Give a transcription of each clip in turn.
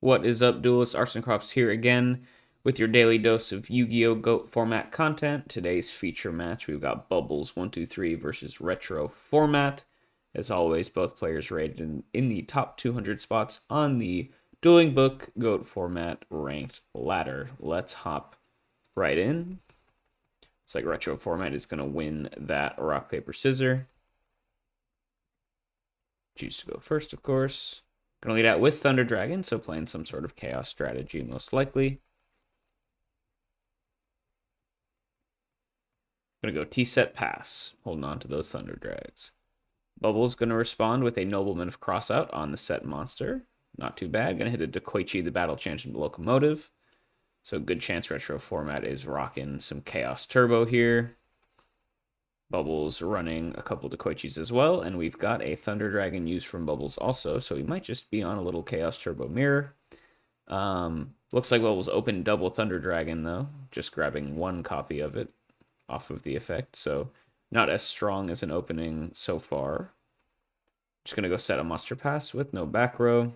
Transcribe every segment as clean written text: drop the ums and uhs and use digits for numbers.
What is up, duelists? Arsencroft's here again with your daily dose of Yu-Gi-Oh! GOAT format content. Today's feature match, we've got Bubbles123 versus Retro Format. As always, both players rated in the top 200 spots on the Dueling Book GOAT format ranked ladder. Let's hop right in. Looks like Retro Format is going to win that rock, paper, scissors. Choose to go first, of course. Gonna lead out with Thunder Dragon, so playing some sort of chaos strategy, most likely. Gonna go T-set pass, holding on to those Thunder Drags. Bubble's gonna respond with a Nobleman of Crossout on the set monster. Not too bad. Gonna hit a Dekoichi the Battle Chanted Locomotive. So good chance Retro Format is rocking some Chaos Turbo here. Bubbles running a couple Dekoichis as well, and we've got a Thunder Dragon used from Bubbles also, so he might just be on a little Chaos Turbo mirror. Looks like Bubbles opened double Thunder Dragon, though, just grabbing one copy of it off of the effect, so not as strong as an opening so far. Just going to go set a Monster Pass with no back row.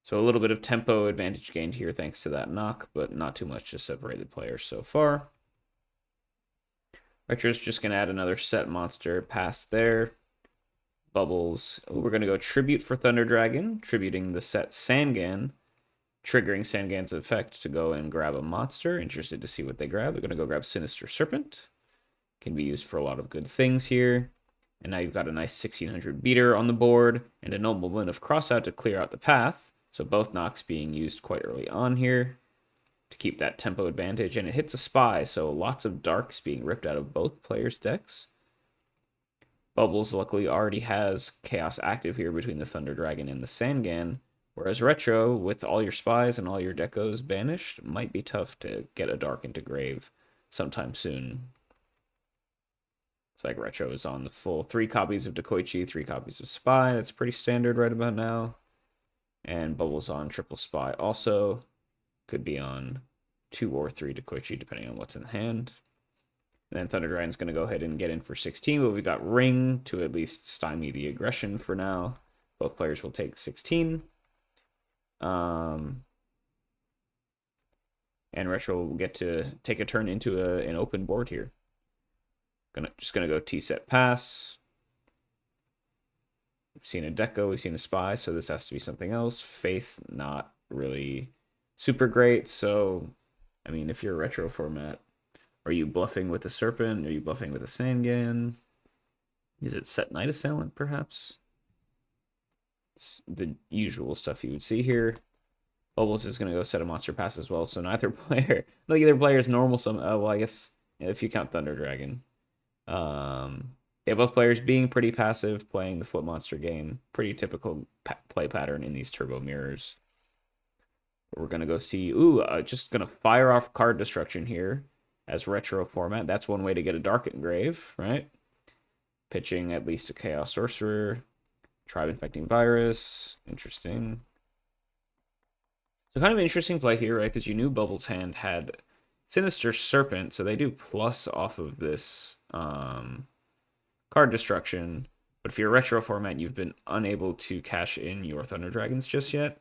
So a little bit of tempo advantage gained here thanks to that knock, but not too much to separate the players so far. Retro's just going to add another set monster pass there. Bubbles. We're going to go Tribute for Thunder Dragon, tributing the set Sangan, triggering Sangan's effect to go and grab a monster. Interested to see what they grab. They're going to go grab Sinister Serpent. Can be used for a lot of good things here. And now you've got a nice 1600 beater on the board and a Nobleman of Crossout to clear out the path. So both knocks being used quite early on here to keep that tempo advantage, and it hits a spy, so lots of darks being ripped out of both players' decks. Bubbles luckily already has Chaos active here between the Thunder Dragon and the Sangan, whereas Retro, with all your spies and all your decos banished, might be tough to get a dark into grave sometime soon. It's like Retro is on the full 3 copies of Dekoichi, 3 copies of Spy. That's pretty standard right about now. And Bubbles on triple Spy also. Could be on 2 or 3 Dekoichi, depending on what's in hand. And then Thunder Dragon's going to go ahead and get in for 16, but we've got Ring to at least stymie the aggression for now. Both players will take 16. And Retro will get to take a turn into an open board here. Just going to go T-set pass. We've seen a Deco, we've seen a Spy, so this has to be something else. Faith, not really super great, so I mean, if you're a Retro Format, are you bluffing with a Serpent? Are you bluffing with a Sangan? Is it set Night Assailant, perhaps? It's the usual stuff you would see here. Bubbles is going to go set a Monster Pass as well, so neither player, like either player's normal well, I guess if you count Thunder Dragon. Yeah, both players being pretty passive, playing the Flip Monster game. Pretty typical play pattern in these Turbo Mirrors. We're going to go see, just going to fire off card destruction here as Retro Format. That's one way to get a Dark Engrave, right? Pitching at least a Chaos Sorcerer, Tribe Infecting Virus, interesting. So kind of an interesting play here, right? Because you knew Bubbles' hand had Sinister Serpent, so they do plus off of this card destruction. But if you're a Retro Format, you've been unable to cash in your Thunder Dragons just yet.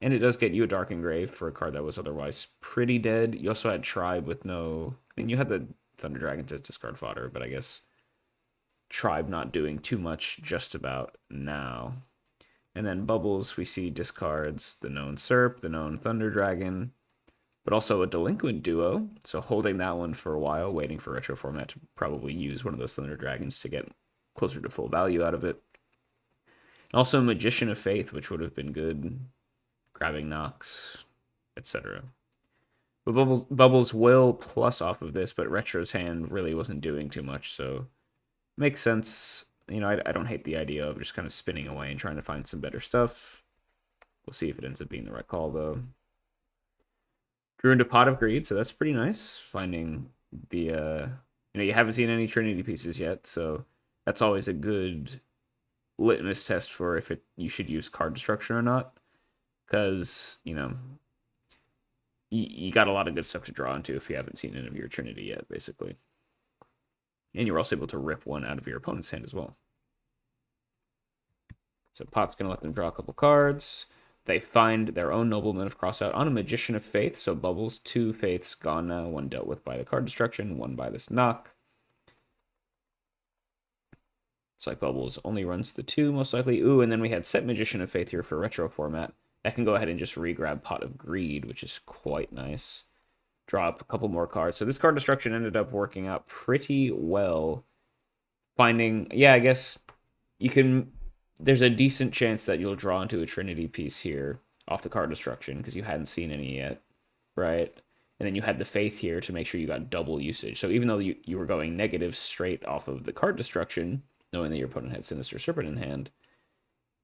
And it does get you a Dark Engrave for a card that was otherwise pretty dead. You also had Tribe with no... I mean, you had the Thunder Dragons as discard fodder, but I guess Tribe not doing too much just about now. And then Bubbles, we see discards the known Serp, the known Thunder Dragon, but also a Delinquent Duo. So holding that one for a while, waiting for Retro Format to probably use one of those Thunder Dragons to get closer to full value out of it. Also Magician of Faith, which would have been good. Grabbing knocks, etc. But Bubbles will plus off of this, but Retro's hand really wasn't doing too much, so makes sense. You know, I don't hate the idea of just kind of spinning away and trying to find some better stuff. We'll see if it ends up being the right call, though. Drew into Pot of Greed, so that's pretty nice. Finding the, you haven't seen any Trinity pieces yet, so that's always a good litmus test for if you should use card destruction or not. Because, you got a lot of good stuff to draw into if you haven't seen any of your Trinity yet, basically. And you're also able to rip one out of your opponent's hand as well. So Pot's going to let them draw a couple cards. they find their own Nobleman of Crossout on a Magician of Faith. So Bubbles, 2 Faiths gone now. 1 dealt with by the card destruction, 1 by this knock. It's like Bubbles only runs the 2, most likely. Ooh, and then we had Set Magician of Faith here for retro format. That can go ahead and just re-grab Pot of Greed, which is quite nice. Draw up a couple more cards. So this card destruction ended up working out pretty well. Finding, yeah, I guess you can, there's a decent chance that you'll draw into a Trinity piece here off the card destruction because you hadn't seen any yet, right? And then you had the Faith here to make sure you got double usage. So even though you were going negative straight off of the card destruction, knowing that your opponent had Sinister Serpent in hand,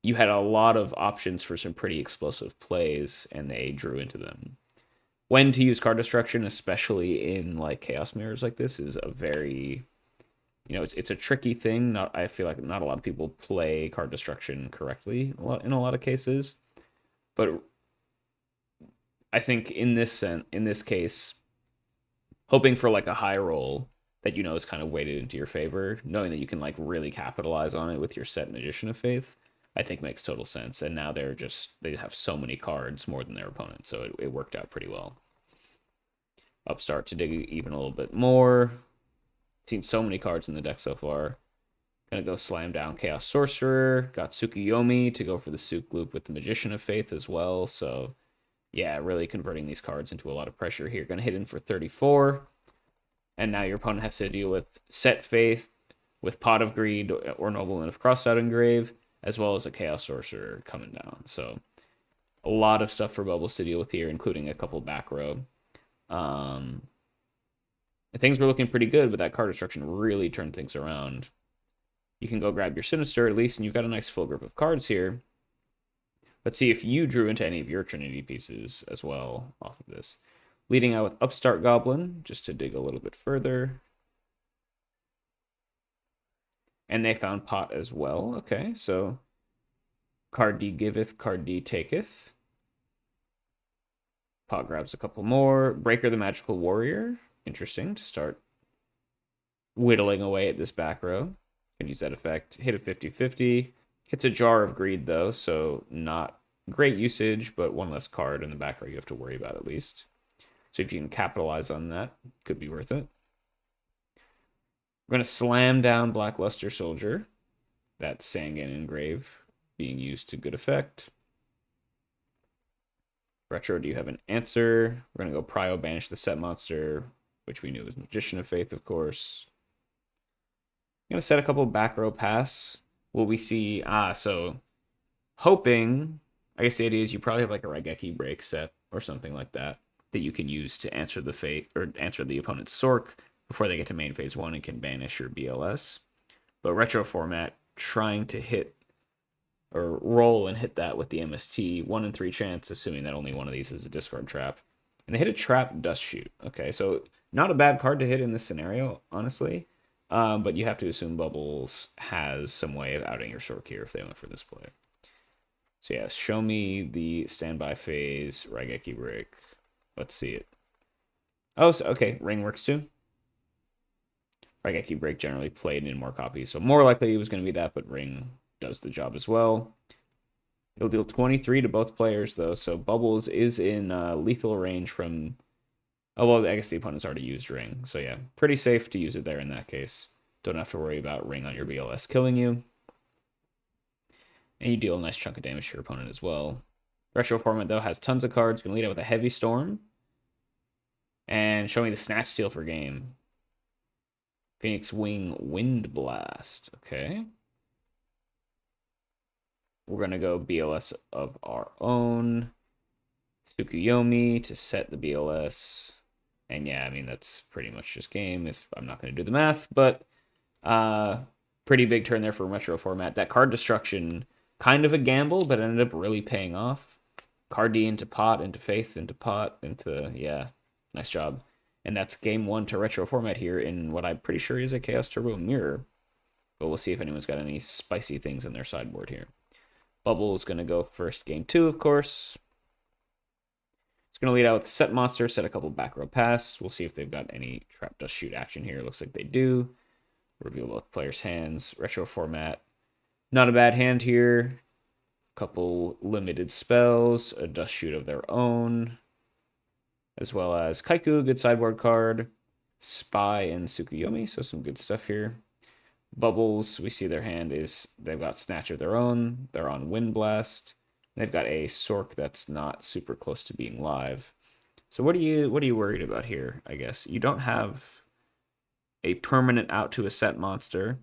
you had a lot of options for some pretty explosive plays, and they drew into them. When to use card destruction, especially in like Chaos Mirrors like this, is a very, it's a tricky thing. I feel like not a lot of people play card destruction correctly in a lot of cases, but I think in this case, hoping for like a high roll that is kind of weighted into your favor, knowing that you can like really capitalize on it with your set Magician of Faith, I think makes total sense. And now they have so many cards more than their opponent, so it worked out pretty well. Upstart to dig even a little bit more. Seen so many cards in the deck so far. Gonna go slam down Chaos Sorcerer. Got Tsukuyomi to go for the Suk Loop with the Magician of Faith as well. So yeah, really converting these cards into a lot of pressure here. Gonna hit in for 34. And now your opponent has to deal with Set Faith, with Pot of Greed or Nobleman of Crossout Engrave, as well as a Chaos Sorcerer coming down. So a lot of stuff for Bubbles to deal with here, including a couple back row. Things were looking pretty good, but that card destruction really turned things around. You can go grab your Sinister at least, and you've got a nice full group of cards here. Let's see if you drew into any of your Trinity pieces as well off of this. Leading out with Upstart Goblin, just to dig a little bit further. And they found Pot as well. Okay, so card D giveth, card D taketh. Pot grabs a couple more. Breaker the Magical Warrior. Interesting to start whittling away at this back row. Can use that effect. Hit a 50-50. Hits a Jar of Greed, though, so not great usage, but one less card in the back row you have to worry about at least. So if you can capitalize on that, could be worth it. We're going to slam down Blackluster Soldier. That Sangan Engrave being used to good effect. Retro, do you have an answer? We're going to go Prio Banish the Set Monster, which we knew was Magician of Faith, of course. I'm going to set a couple back row pass. Will we see... so hoping... I guess the idea is you probably have like a Raigeki break set or something like that you can use to answer the fate or answer the opponent's Sork before they get to main phase 1 and can banish your BLS. But retro format, trying to hit or roll and hit that with the MST, 1 in 3 chance, assuming that only one of these is a discard trap. And they hit a trap Dust Shoot. Okay, so not a bad card to hit in this scenario, honestly. But you have to assume Bubbles has some way of outing your Sork here if they went for this play. So yeah, show me the standby phase, Raigeki break. Let's see it. Oh, so, okay, Ring works too. Raigeki break generally played in more copies, so more likely it was going to be that, but Ring does the job as well. It'll deal 23 to both players, though, so Bubbles is in lethal range from... Oh, well, I guess the opponent's already used Ring, so yeah, pretty safe to use it there in that case. Don't have to worry about Ring on your BLS killing you. And you deal a nice chunk of damage to your opponent as well. Retro format, though, has tons of cards. Going to lead out with a Heavy Storm. And show me the Snatch Steal for game. Phoenix Wing Wind Blast. Okay. We're going to go BLS of our own. Tsukuyomi to set the BLS. And yeah, I mean, that's pretty much just game if I'm not going to do the math. But pretty big turn there for retro format. That card destruction, kind of a gamble, but ended up really paying off. Card D into Pot, into Faith, into Pot, into... Yeah, nice job. And that's game 1 to retro format here in what I'm pretty sure is a Chaos Turbo Mirror. But we'll see if anyone's got any spicy things in their sideboard here. Bubble is going to go first game 2, of course. It's going to lead out with Set Monster, set a couple back row pass. We'll see if they've got any Trap Dust Shoot action here. Looks like they do. Reveal both players' hands. Retro format. Not a bad hand here. couple limited spells, a Dust Shoot of their own, as well as Kaiku, good sideboard card, Spy and Tsukuyomi, so some good stuff here. Bubbles, we see their hand is, they've got Snatch of their own, they're on Wind Blast, they've got a Sork that's not super close to being live. So what are you worried about here, I guess? You don't have a permanent out to a set monster.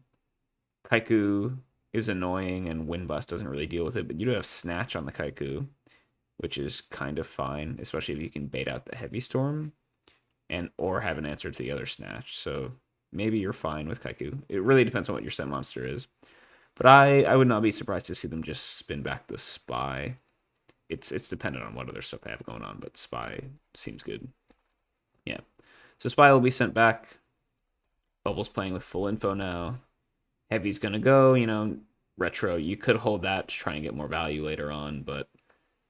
Kaiku is annoying and Wind Blast doesn't really deal with it, but you do have Snatch on the Kaiku, which is kind of fine, especially if you can bait out the Heavy Storm and or have an answer to the other Snatch. So maybe you're fine with Kaiku. It really depends on what your set monster is. But I would not be surprised to see them just spin back the Spy. It's dependent on what other stuff they have going on, but Spy seems good. Yeah. So Spy will be sent back. Bubble's playing with full info now. Heavy's gonna go, retro. You could hold that to try and get more value later on, but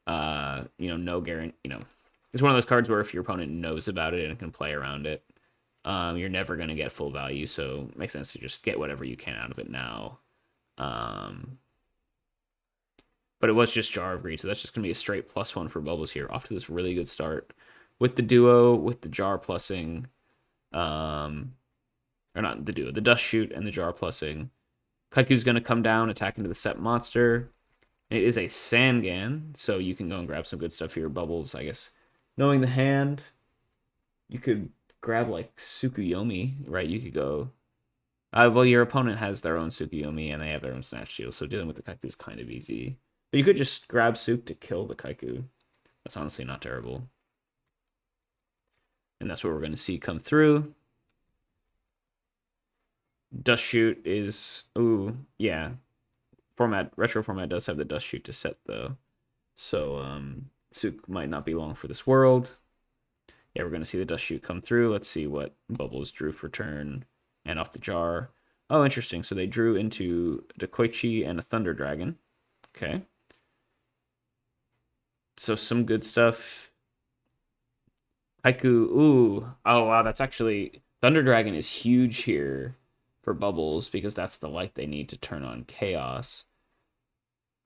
no guarantee. It's one of those cards where if your opponent knows about it and can play around it, you're never gonna get full value. So it makes sense to just get whatever you can out of it now. But it was just Jar of Greed, so that's just gonna be a straight +1 for Bubbles here. Off to this really good start with the duo, with the Jar plussing, or not the duo, the Dust Shoot and the Jar plussing. Kaiku's gonna come down, attack into the set monster. It is a Sangan, so you can go and grab some good stuff here. Bubbles, I guess. Knowing the hand, you could grab like Tsukuyomi, right? You could go. Well, your opponent has their own Tsukuyomi and they have their own Snatch Shield, so dealing with the Kaiku is kind of easy. But you could just grab Suk to kill the Kaiku. That's honestly not terrible. And that's what we're going to see come through. Dust Shoot is, ooh, yeah. Retro format does have the Dust Shoot to set though. So Suk might not be long for this world. Yeah, we're going to see the Dust Shoot come through. Let's see what Bubbles drew for turn and off the Jar. Oh, interesting. So they drew into Dekoichi and a Thunder Dragon. Okay. So some good stuff. Haiku, ooh. Oh, wow, that's actually... Thunder Dragon is huge here for Bubbles because that's the light they need to turn on Chaos.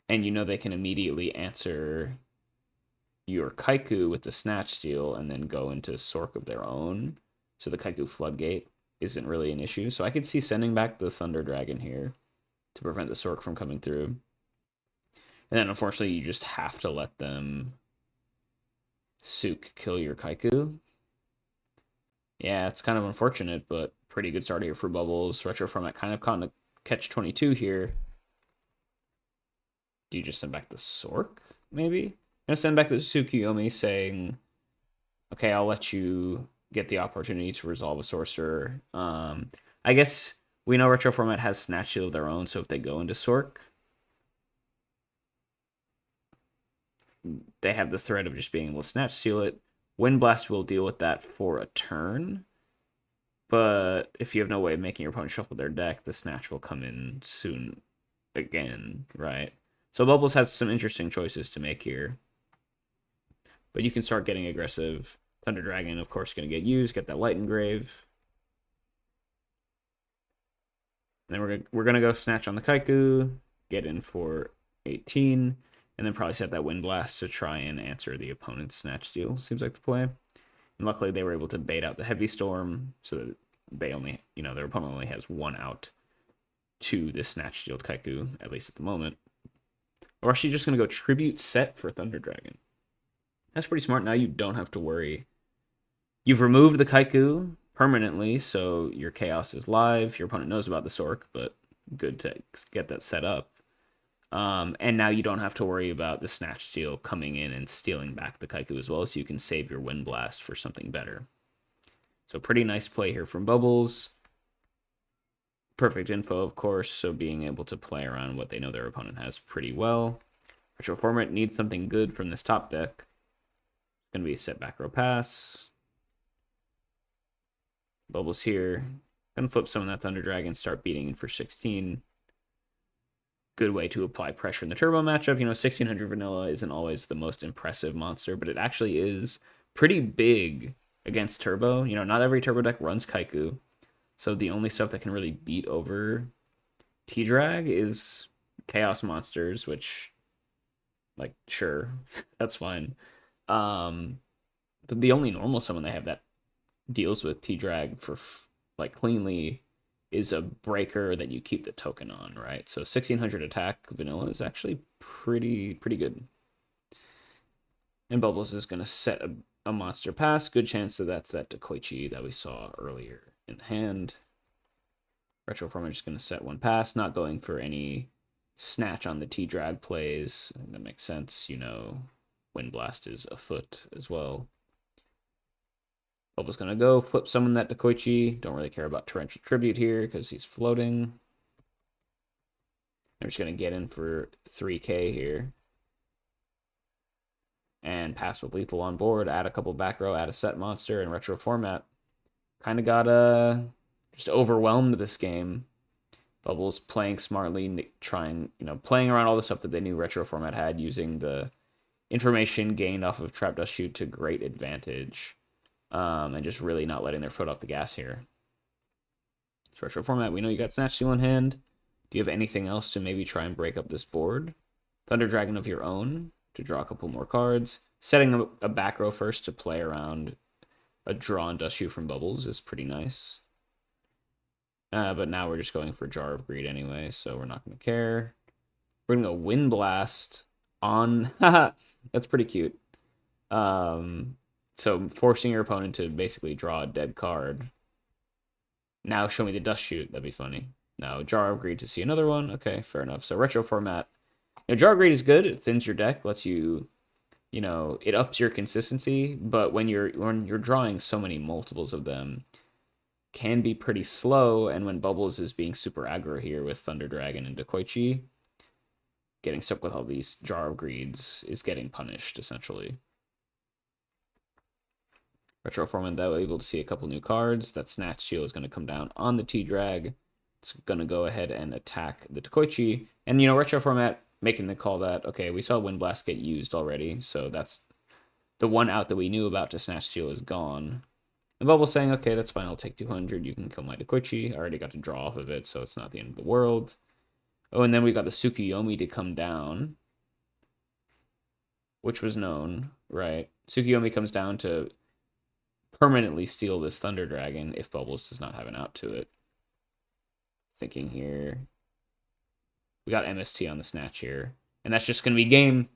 And they can immediately answer your Kaiku with the Snatch Steal and then go into Sork of their own. So the Kaiku Floodgate isn't really an issue. So I could see sending back the Thunder Dragon here to prevent the Sork from coming through. And then unfortunately you just have to let them Suk kill your Kaiku. Yeah, it's kind of unfortunate, but pretty good start here for Bubbles. Retro format kind of caught in a catch-22 here. Do you just send back the Sork, maybe? I'm going to send back the Tsukuyomi saying, okay, I'll let you get the opportunity to resolve a sorcerer. I guess we know retro format has Snatch Shield of their own, so if they go into Sork, they have the threat of just being able to Snatch Steal it. Wind Blast will deal with that for a turn. But if you have no way of making your opponent shuffle their deck, the Snatch will come in soon again, right? So Bubbles has some interesting choices to make here. But you can start getting aggressive. Thunder Dragon, of course, going to get used. Get that Light Engrave. And then we're going to go Snatch on the Kaiku. Get in for 18. And then probably set that Wind Blast to try and answer the opponent's Snatch Steal. Seems like the play. And luckily they were able to bait out the Heavy Storm so that they only, their opponent only has one out to the Snatch Stealed Kaiku, at least at the moment. Or actually just going to go Tribute Set for Thunder Dragon. That's pretty smart. Now you don't have to worry. You've removed the Kaiku permanently, so your Chaos is live. Your opponent knows about the Sork, but good to get that set up. And now you don't have to worry about the Snatch Steal coming in and stealing back the Kaiku as well, so you can save your Wind Blast for something better. So pretty nice play here from Bubbles. Perfect info, of course, so being able to play around what they know their opponent has pretty well. Retro format needs something good from this top deck. It's going to be a set back row pass. Bubbles here. Gonna flip some of that Thunder Dragon, start beating in for 16. Good way to apply pressure in the turbo matchup. 1600 vanilla isn't always the most impressive monster, but it actually is pretty big against turbo. Not every turbo deck runs Kaiku. So the only stuff that can really beat over T-Drag is Chaos monsters, which like, sure, that's fine. The only normal summon they have that deals with T-Drag for like cleanly is a breaker that you keep the token on, right? So 1600 attack vanilla is actually pretty good. And Bubbles is going to set a monster pass. Good chance that that's that Dekoichi that we saw earlier in the hand. Retroformer just going to set one pass, not going for any snatch on the T-Drag plays. I think that makes sense. You know, Wind Blast is afoot as well. Bubbles going to go flip summon that Dekoichi. Don't really care about Torrential Tribute here because he's floating. I'm just going to get in for 3k here. And pass with lethal on board, add a couple back row, add a set monster, and retro format. Kind of got just overwhelmed this game. Bubbles playing smartly, trying, playing around all the stuff that they knew retro format had, using the information gained off of Trap Dust Shoot to great advantage, and just really not letting their foot off the gas here. So retro format, we know you got Snatch Steal in hand. Do you have anything else to maybe try and break up this board? Thunder Dragon of your own to draw a couple more cards. Setting a back row first to play around a drawn Dust Shoot from Bubbles is pretty nice. But now we're just going for Jar of Greed anyway, so we're not going to care. We're going to go Wind Blast on... That's pretty cute. So forcing your opponent to basically draw a dead card. Now show me the Dust Shoot. That'd be funny. Now Jar of Greed to see another one. Okay, fair enough. So retro format. Jar of Greed is good. It thins your deck, lets you, it ups your consistency. But when you're drawing so many multiples of them, can be pretty slow. And when Bubbles is being super aggro here with Thunder Dragon and Dekoichi, getting stuck with all these Jar of Greeds is getting punished essentially. Retro format, that way able to see a couple new cards. That Snatch Steal is going to come down on the T-Drag. It's going to go ahead and attack the Dekoichi. And, retro format making the call that, okay, we saw Wind Blast get used already, so that's the one out that we knew about to Snatch Steal is gone. And Bubble's saying, okay, that's fine, I'll take 200, you can kill my Dekoichi. I already got to draw off of it, so it's not the end of the world. Oh, and then we got the Tsukuyomi to come down, which was known, right? Tsukuyomi comes down to permanently steal this Thunder Dragon if Bubbles does not have an out to it. Thinking here. We got MST on the Snatch here. And that's just going to be game.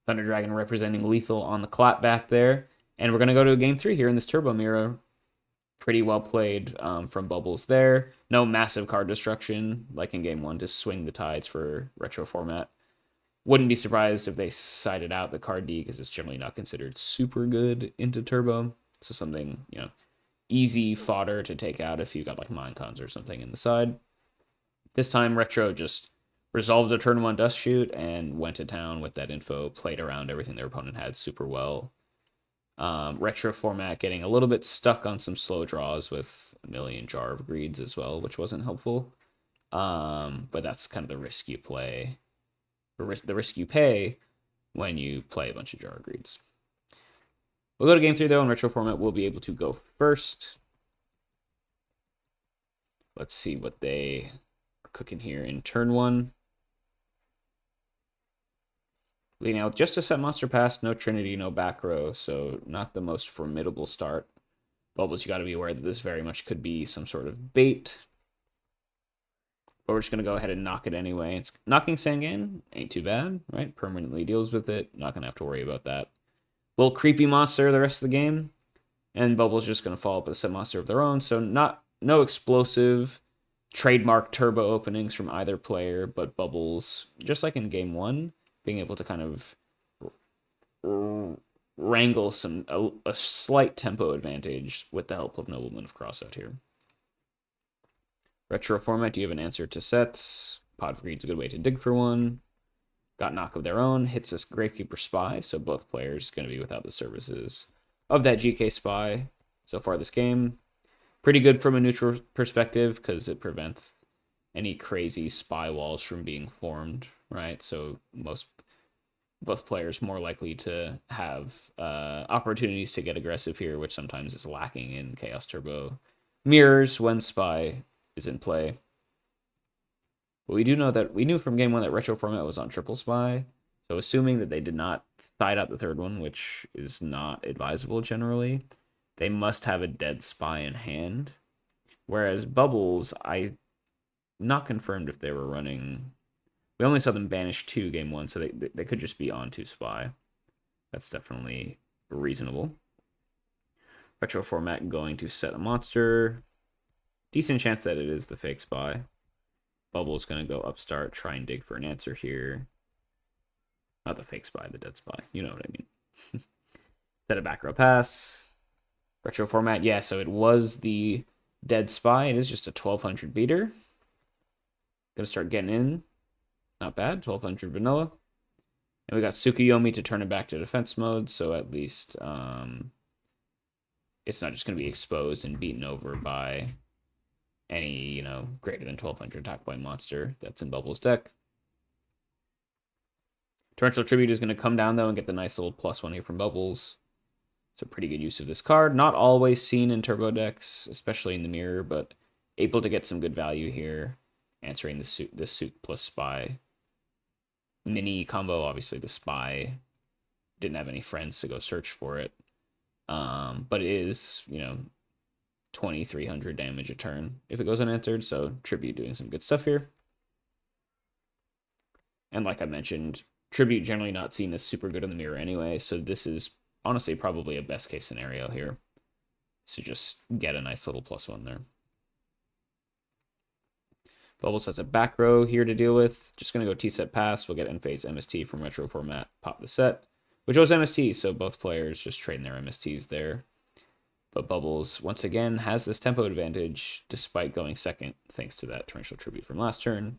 Thunder Dragon representing lethal on the clap back there. And we're going to go to game 3 here in this Turbo Mirror. Pretty well played from Bubbles there. No massive card destruction like in game 1 to swing the tides for retro format. Wouldn't be surprised if they sided out the card D because it's generally not considered super good into Turbo. So something, easy fodder to take out if you got like Minecons or something in the side. This time, Retro just resolved a turn 1 Dust Shoot and went to town with that info, played around everything their opponent had super well. Retro format getting a little bit stuck on some slow draws with a million Jar of Greeds as well, which wasn't helpful. But that's kind of the risk you play, the risk you pay when you play a bunch of Jar of Greeds. We'll go to game 3 though, in retro format we'll be able to go first. Let's see what they are cooking here in turn 1. Leading out just a set monster pass, no Trinity, no back row, so not the most formidable start. Bubbles, you got to be aware that this very much could be some sort of bait. But we're just going to go ahead and knock it anyway. It's knocking Sangan, ain't too bad, right? Permanently deals with it, not going to have to worry about that. Little creepy monster the rest of the game. And Bubbles just going to follow up with a set monster of their own. So no explosive trademark turbo openings from either player, but Bubbles, just like in game 1, being able to kind of wrangle a slight tempo advantage with the help of Nobleman of Crossout here. Retro format, do you have an answer to sets? Pod for Greed's a good way to dig for one. Got knock of their own, hits us Gravekeeper Spy, so both players going to be without the services of that GK Spy so far this game. Pretty good from a neutral perspective because it prevents any crazy spy walls from being formed, right? So both players more likely to have opportunities to get aggressive here, which sometimes is lacking in Chaos Turbo mirrors when Spy is in play. But we do know that we knew from game 1 that retro format was on triple Spy. So assuming that they did not side out the third one, which is not advisable generally, they must have a dead spy in hand. Whereas Bubbles, I not confirmed if they were running. We only saw them banish 2 game 1, so they could just be on 2 spy. That's definitely reasonable. Retro format going to set a monster. Decent chance that it is the fake spy. Bubble's going to go upstart, try and dig for an answer here. Not the fake spy, the dead spy. You know what I mean. Set a back row pass. Retro format, yeah, so it was the dead spy. It is just a 1200 beater. Gonna start getting in. Not bad, 1200 vanilla. And we got Tsukuyomi to turn it back to defense mode, so at least it's not just going to be exposed and beaten over by any, greater than 1200 attack point monster that's in Bubble's deck. Torrential Tribute is going to come down, though, and get the nice little +1 here from Bubbles. It's a pretty good use of this card. Not always seen in turbo decks, especially in the mirror, but able to get some good value here, answering the suit plus spy mini combo. Obviously, the spy didn't have any friends to go search for it. But it is, 2300 damage a turn if it goes unanswered. So Tribute doing some good stuff here. And like I mentioned, Tribute generally not seen as super good in the mirror anyway. So this is honestly probably a best case scenario here. So just get a nice little +1 there. Bubbles has a back row here to deal with. Just going to go T-set pass. We'll get End-Phase MST from retro format. Pop the set. Which was MST, so both players just trading their MSTs there. But Bubbles, once again, has this tempo advantage despite going second, thanks to that Torrential Tribute from last turn.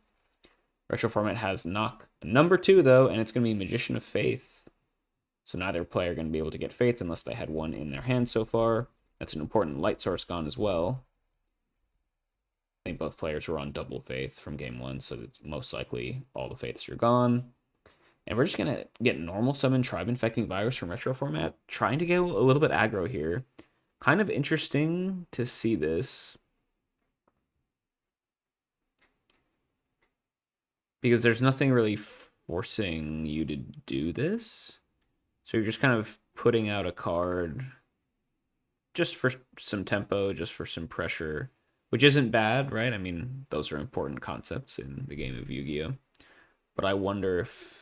Retro format has knock number 2, though, and it's going to be Magician of Faith. So neither player going to be able to get Faith unless they had one in their hand so far. That's an important light source gone as well. I think both players were on double Faith from game 1, so it's most likely all the Faiths are gone. And we're just going to get normal summon Tribe Infecting Virus from retro format, trying to get a little bit aggro here. Kind of interesting to see this, because there's nothing really forcing you to do this. So you're just kind of putting out a card just for some tempo, just for some pressure, which isn't bad, right? I mean, those are important concepts in the game of Yu-Gi-Oh! But I wonder if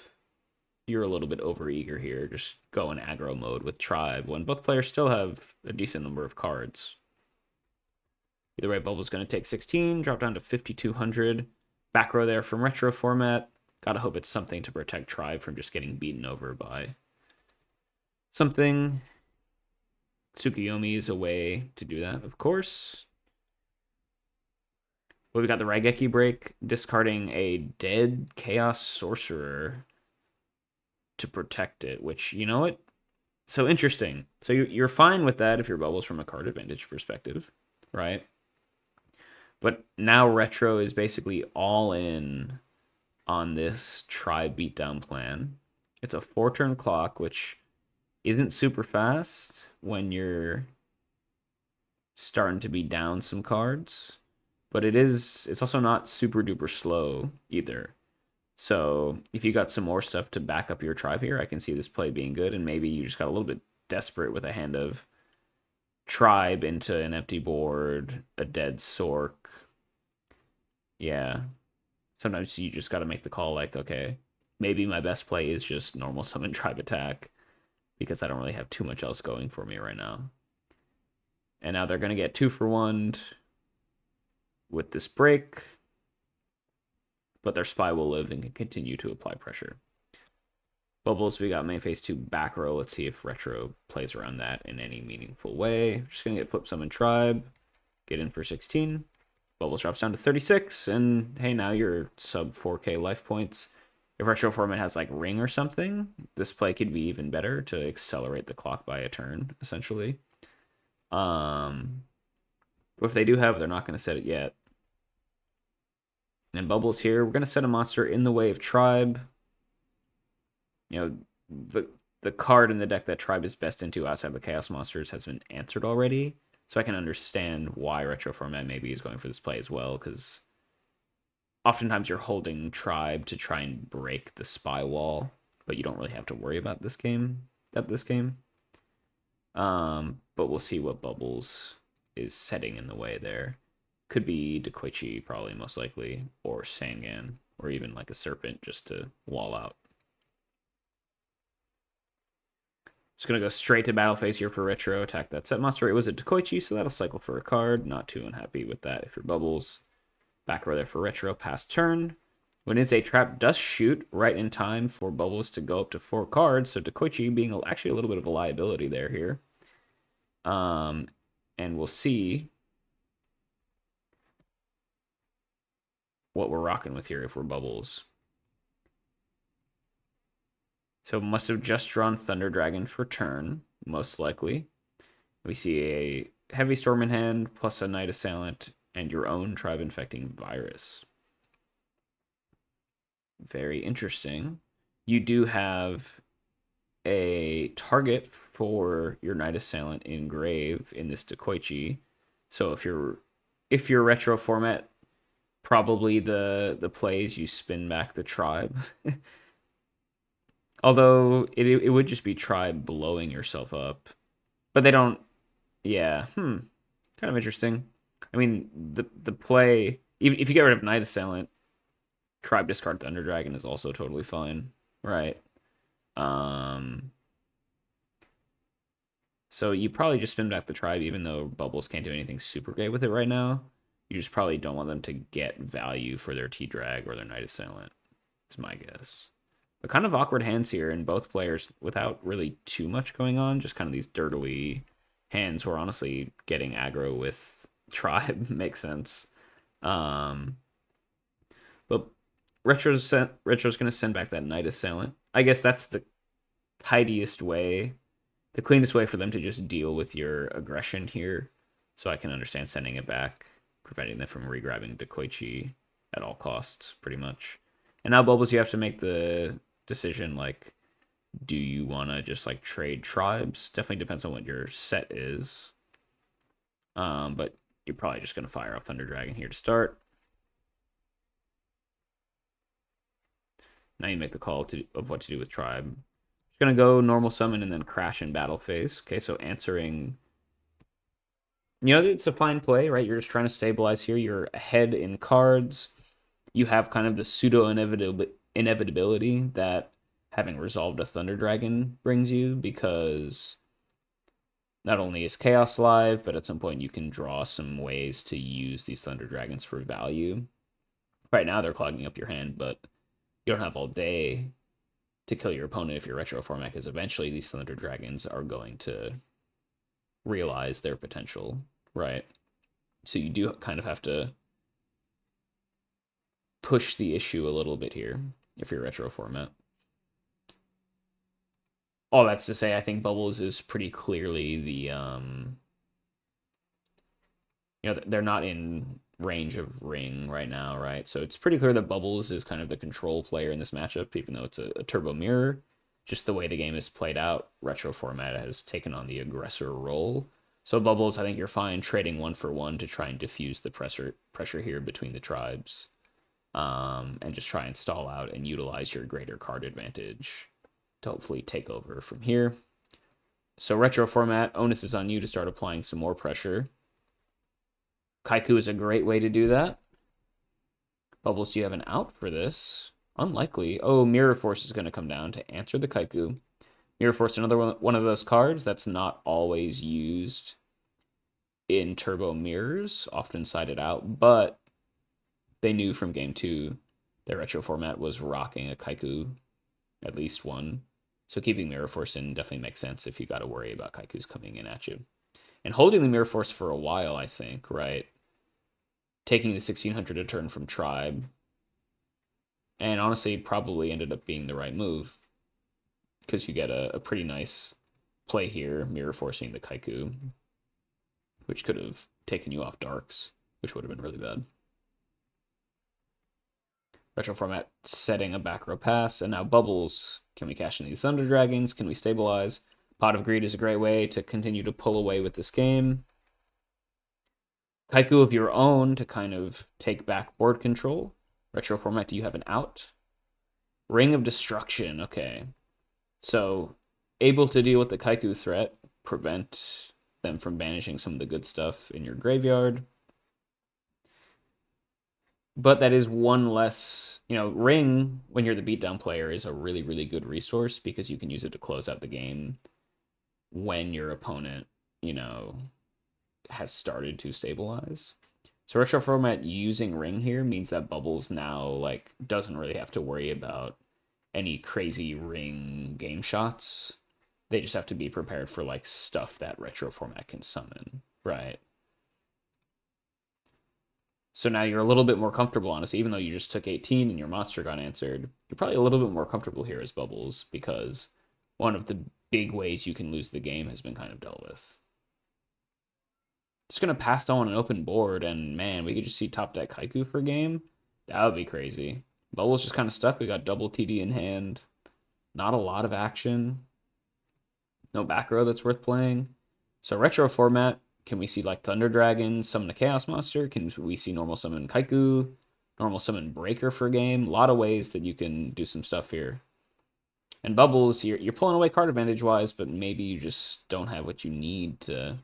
you're a little bit overeager here, just go in aggro mode with Tribe when both players still have a decent number of cards. Either way, Bubble's going to take 16, drop down to 5,200. Back row there from retro format. Gotta hope it's something to protect Tribe from just getting beaten over by something. Tsukuyomi is a way to do that, of course. Well, we got the Raigeki break, discarding a dead Chaos Sorcerer to protect it, which, you know what? So interesting. So you're fine with that if you're Bubbles from a card advantage perspective, right? But now Retro is basically all in on this Tribe beatdown plan. It's a 4-turn clock, which isn't super fast when you're starting to be down some cards, but it's also not super duper slow either. So if you got some more stuff to back up your Tribe here, I can see this play being good, and maybe you just got a little bit desperate with a hand of Tribe into an empty board, a dead Sork. Yeah. Sometimes you just got to make the call like, okay, maybe my best play is just normal summon Tribe attack because I don't really have too much else going for me right now. And now they're going to get 2-for-1 with this break, but their spy will live and can continue to apply pressure. Bubbles, we got main phase 2 back row. Let's see if Retro plays around that in any meaningful way. Just going to get flip summon Tribe, get in for 16. Bubbles drops down to 36, and hey, now you're sub 4k life points. If Retro format has like Ring or something, this play could be even better to accelerate the clock by a turn, essentially. But if they do have it, they're not going to set it yet. And Bubbles here, we're going to set a monster in the way of Tribe. The card in the deck that Tribe is best into outside the Chaos Monsters has been answered already. So I can understand why Retro format maybe is going for this play as well, because oftentimes you're holding Tribe to try and break the spy wall. but you don't really have to worry about this game at this game. But we'll see what Bubbles is setting in the way there. Could be Dekoichi, probably most likely, or Sangan, or even like a Serpent just to wall out. Just gonna go straight to battle phase here for Retro, attack that set monster. It was a Dekoichi, so that'll cycle for a card. Not too unhappy with that if you're Bubbles. Back row there for Retro, pass turn. When it's a trap, does shoot right in time for Bubbles to go up to 4 cards, so Dekoichi being actually a little bit of a liability there here. And we'll see what we're rocking with here if we're Bubbles. So must have just drawn Thunder Dragon for turn, most likely. We see a Heavy Storm in hand, plus a Night Assailant, and your own Tribe Infecting Virus. Very interesting. You do have a target for your Night Assailant in grave in this Dekoichi. So if you're retro format, probably the plays you spin back the tribe. Although it would just be tribe blowing yourself up. But they don't. Yeah. Kind of interesting. I mean, the play, even if you get rid of Night Assailant, tribe discard Thunder Dragon is also totally fine. Right. So you probably just spin back the tribe, even though Bubbles can't do anything super great with it right now. You just probably don't want them to get value for their T-Drag or their Night Assailant. Is my guess. But kind of awkward hands here in both players without really too much going on. Just kind of these dirtily hands where honestly getting aggro with tribe makes sense. But Retro's going to send back that Night Assailant. I guess that's the tidiest way, the cleanest way for them to just deal with your aggression here. So I can understand sending it back, preventing them from regrabbing Dekoichi at all costs, pretty much. And now Bubbles, you have to make the decision, like, do you want to just, like, trade tribes? Definitely depends on what your set is. But you're probably just going to fire off Thunder Dragon here to start. Now you make the call of what to do with tribe. Just going to go normal summon and then crash in battle phase. Okay, so answering... You know, it's a fine play, right? You're just trying to stabilize here. You're ahead in cards. You have kind of the pseudo-inevitability that having resolved a Thunder Dragon brings you, because not only is Chaos live, but at some point you can draw some ways to use these Thunder Dragons for value. Right now they're clogging up your hand, but you don't have all day to kill your opponent if you're retro format, because eventually these Thunder Dragons are going to realize their potential, right? So you do kind of have to push the issue a little bit here if you're retro format. All that's to say, I think Bubbles is pretty clearly the they're not in range of Ring right now, right? So it's pretty clear that Bubbles is kind of the control player in this matchup, even though it's a Turbo Mirror. Just the way the game is played out, retro format has taken on the aggressor role. So Bubbles, I think you're fine trading 1-for-1 to try and diffuse the pressure here between the tribes. And just try and stall out and utilize your greater card advantage to hopefully take over from here. So retro format, onus is on you to start applying some more pressure. Kaiku is a great way to do that. Bubbles, do you have an out for this? Unlikely. Oh, Mirror Force is going to come down to answer the Kaiku. Mirror Force, another one of those cards that's not always used in Turbo Mirrors, often sided out, but they knew from game 2 their retro format was rocking a Kaiku, at least one. So keeping Mirror Force in definitely makes sense if you got to worry about Kaikus coming in at you. And holding the Mirror Force for a while, I think, right? Taking the 1600 a turn from Tribe. And honestly, probably ended up being the right move, because you get a pretty nice play here, Mirror Forcing the Kaiku, which could have taken you off Darks, which would have been really bad. Retro format setting a back row pass, and now Bubbles. Can we cash in these Thunder Dragons? Can we stabilize? Pot of Greed is a great way to continue to pull away with this game. Kaiku of your own to kind of take back board control. Retro format, do you have an out? Ring of Destruction. Okay. So, able to deal with the Kaiku threat, prevent them from banishing some of the good stuff in your graveyard. But that is one less, Ring, when you're the beatdown player, is a really, really good resource because you can use it to close out the game when your opponent, has started to stabilize. So retro format using Ring here means that Bubbles now doesn't really have to worry about any crazy Ring game shots. They just have to be prepared for stuff that retro format can summon, right? So now you're a little bit more comfortable, honestly, even though you just took 18 and your monster got answered. You're probably a little bit more comfortable here as Bubbles because one of the big ways you can lose the game has been kind of dealt with. Just gonna pass on an open board, and man, we could just see top deck Haiku for game. That would be crazy. Bubbles just kind of stuck. We got double TD in hand. Not a lot of action. No back row that's worth playing. So retro format, can we see Thunder Dragon summon a Chaos Monster? Can we see normal summon Kaiku? Normal summon Breaker for game? A lot of ways that you can do some stuff here. And Bubbles, you're pulling away card advantage wise, but maybe you just don't have what you need to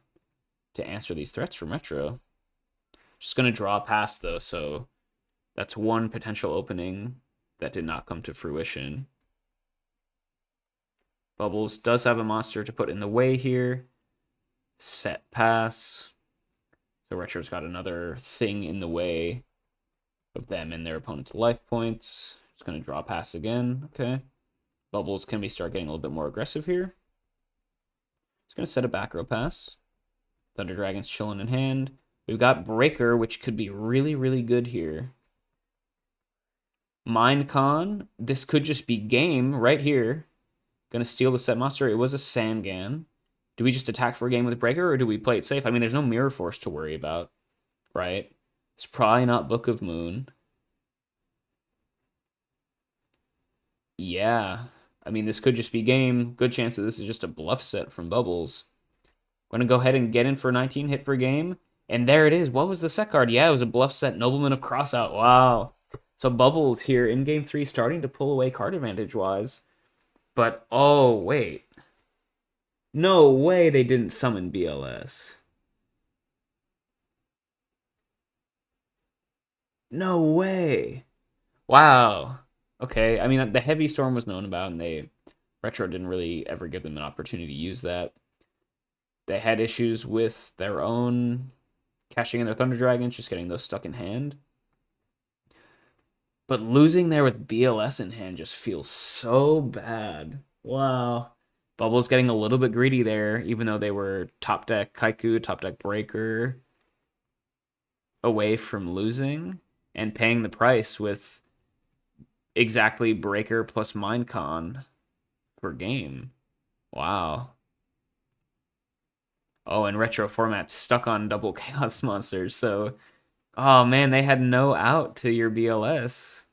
answer these threats from retro. Just gonna draw past though, so that's one potential opening that did not come to fruition. Bubbles does have a monster to put in the way here. Set pass. So retro's got another thing in the way of them and their opponent's life points. Just gonna draw pass again. Okay. Bubbles, can we start getting a little bit more aggressive here? Just gonna set a back row pass. Thunder Dragon's chilling in hand. We've got Breaker, which could be really, really good here. Minecon. This could just be game right here. Gonna steal the set monster. It was a Sangan. Do we just attack for a game with Breaker, or do we play it safe? I mean, there's no Mirror Force to worry about, right? It's probably not Book of Moon. Yeah. I mean, this could just be game. Good chance that this is just a bluff set from Bubbles. I'm going to go ahead and get in for 19, hit for game. And there it is. What was the set card? Yeah, it was a bluff set, Nobleman of Crossout. Wow. So Bubbles here in game 3 starting to pull away card advantage-wise. But, oh, wait. No way they didn't summon BLS. No way. Wow. Okay, I mean, the Heavy Storm was known about, and Retro didn't really ever give them an opportunity to use that. They had issues with their own cashing in their Thunder Dragons, just getting those stuck in hand. But losing there with BLS in hand just feels so bad. Wow. Bubbles getting a little bit greedy there, even though they were top deck Kaiku, top deck Breaker, away from losing and paying the price with exactly Breaker plus Minecon per game. Wow. Oh, and retro format stuck on double Chaos Monsters, so oh man, they had no out to your BLS.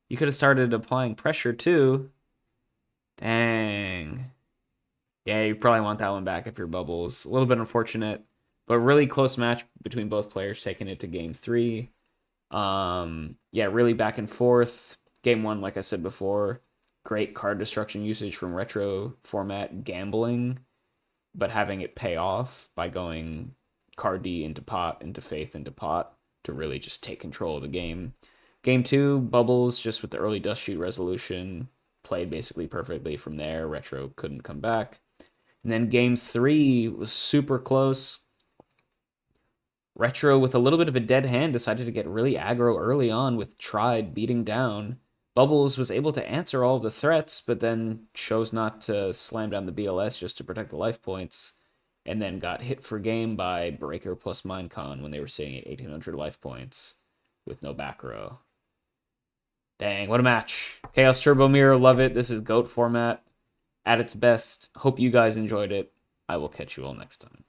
You could have started applying pressure too. Dang. Yeah, you probably want that one back if you're Bubbles. A little bit unfortunate, but really close match between both players taking it to game 3. Yeah, really back and forth. Game 1, like I said before, great card destruction usage from retro format gambling, but having it pay off by going card D into pot, into Faith, into pot to really just take control of the game. Game 2, Bubbles, just with the early Dust Shoot resolution, played basically perfectly from there. Retro couldn't come back. And then game 3 was super close. Retro, with a little bit of a dead hand, decided to get really aggro early on with Tried beating down. Bubbles was able to answer all of the threats, but then chose not to slam down the BLS just to protect the life points, and then got hit for game by Breaker plus Minecon when they were sitting at 1800 life points with no back row. Dang, what a match. Chaos Turbo Mirror, love it. This is GOAT format at its best. Hope you guys enjoyed it. I will catch you all next time.